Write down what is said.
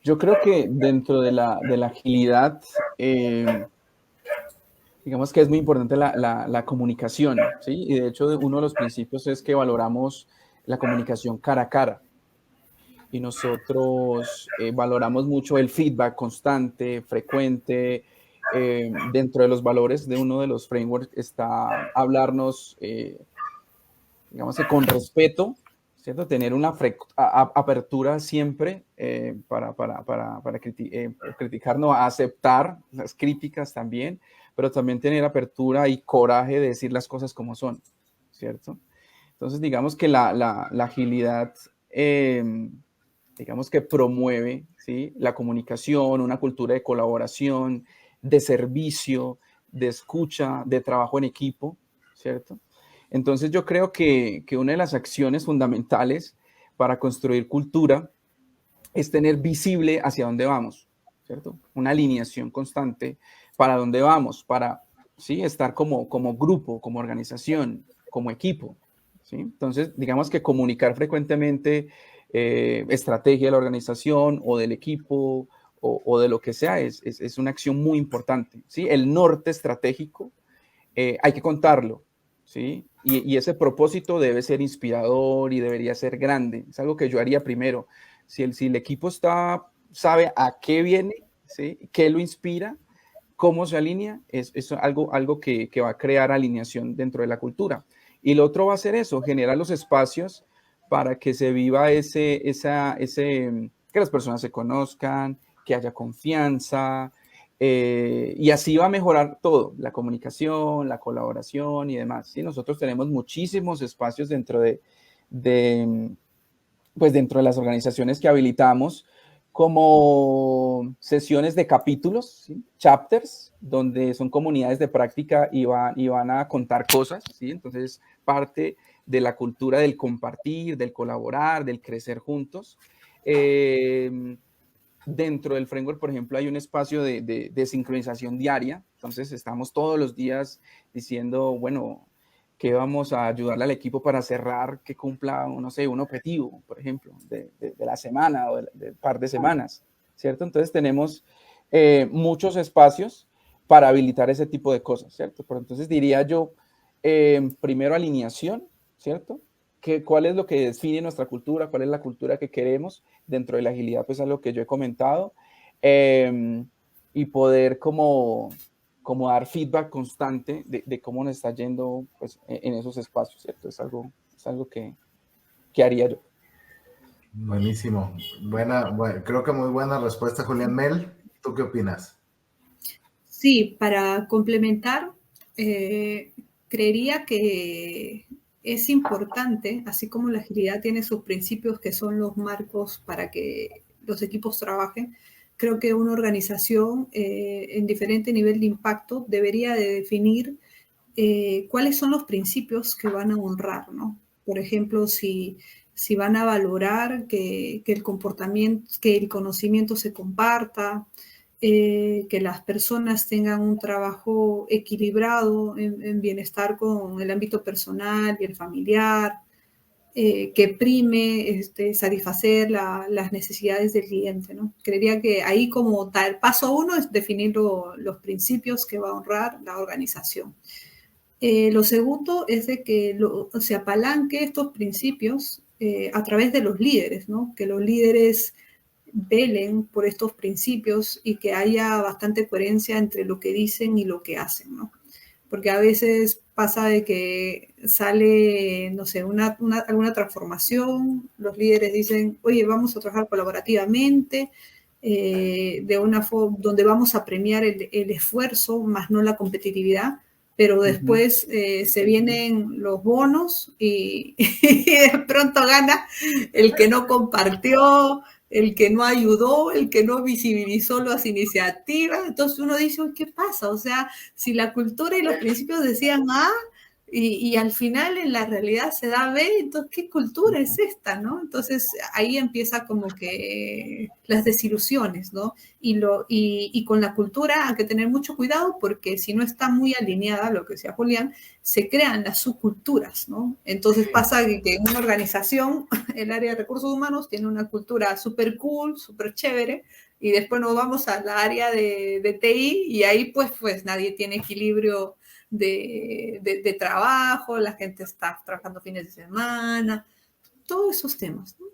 Yo creo que dentro de la agilidad, eh, digamos que es muy importante la comunicación, ¿sí? Y de hecho uno de los principios es que valoramos la comunicación cara a cara. Y nosotros valoramos mucho el feedback constante, frecuente. Dentro de los valores de uno de los frameworks está hablarnos, digamos que con respeto, ¿cierto? Tener una apertura siempre criticar, no, aceptar las críticas también, pero también tener apertura y coraje de decir las cosas como son, ¿cierto? Entonces, digamos que la agilidad, digamos que promueve, ¿sí?, la comunicación, una cultura de colaboración, de servicio, de escucha, de trabajo en equipo, ¿cierto? Entonces yo creo que una de las acciones fundamentales para construir cultura es tener visible hacia dónde vamos, ¿cierto? Una alineación constante para dónde vamos, para, ¿sí?, estar como grupo, como organización, como equipo, ¿sí? Entonces, digamos que comunicar frecuentemente estrategia de la organización o del equipo o de lo que sea es una acción muy importante, ¿sí? El norte estratégico hay que contarlo, ¿sí? Y ese propósito debe ser inspirador y debería ser grande. Es algo que yo haría primero. Si el equipo sabe a qué viene, ¿sí?, qué lo inspira, cómo se alinea, es algo que va a crear alineación dentro de la cultura. Y lo otro va a ser eso, generar los espacios para que se viva que las personas se conozcan, que haya confianza, y así va a mejorar todo, la comunicación, la colaboración y demás. ¿Sí? Nosotros tenemos muchísimos espacios de, pues dentro de las organizaciones que habilitamos, como sesiones de capítulos, ¿sí?, chapters, donde son comunidades de práctica y van a contar cosas, ¿sí? Entonces, parte de la cultura del compartir, del colaborar, del crecer juntos. Dentro del framework, por ejemplo, hay un espacio de sincronización diaria. Entonces, estamos todos los días diciendo, bueno, que vamos a ayudarle al equipo para cerrar, que cumpla, no sé, un objetivo, por ejemplo, de la semana o de par de semanas, ¿cierto? Entonces, tenemos muchos espacios para habilitar ese tipo de cosas, ¿cierto? Pero entonces diría yo, primero alineación, ¿cierto? ¿Cuál es lo que define nuestra cultura? ¿Cuál es la cultura que queremos? Dentro de la agilidad, pues es lo que yo he comentado, y poder como dar feedback constante de cómo nos está yendo, pues, en esos espacios, ¿cierto? Es algo que haría yo. Buenísimo. Creo que muy buena respuesta, Julián. Mel, ¿tú qué opinas? Sí, para complementar, creería que es importante, así como la agilidad tiene sus principios que son los marcos para que los equipos trabajen, creo que una organización en diferente nivel de impacto debería de definir cuáles son los principios que van a honrar, ¿no? Por ejemplo, si van a valorar que el comportamiento, que el conocimiento se comparta, que las personas tengan un trabajo equilibrado en bienestar con el ámbito personal y el familiar, que prime satisfacer las necesidades del cliente, ¿no? Creería que ahí como tal, paso uno es definir los principios que va a honrar la organización. Lo segundo es de que se apalanque estos principios a través de los líderes, ¿no? Que los líderes velen por estos principios y que haya bastante coherencia entre lo que dicen y lo que hacen, ¿no? Porque a veces pasa de que sale, no sé, alguna transformación, los líderes dicen, oye, vamos a trabajar colaborativamente, de una forma donde vamos a premiar el esfuerzo, más no la competitividad, pero después se vienen los bonos y de pronto gana el que no compartió, el que no ayudó, el que no visibilizó las iniciativas. Entonces uno dice, ¿qué pasa? O sea, si la cultura y los principios decían A, Y al final en la realidad se da, ve, entonces, ¿qué cultura es esta, no? Entonces ahí empieza como que las desilusiones, ¿no? Y con la cultura hay que tener mucho cuidado porque si no está muy alineada, lo que decía Julián, se crean las subculturas, ¿no? Entonces pasa que en una organización, el área de recursos humanos tiene una cultura súper cool, súper chévere, y después nos vamos a la área de TI y ahí pues nadie tiene equilibrio de trabajo, la gente está trabajando fines de semana, todos esos temas, ¿no?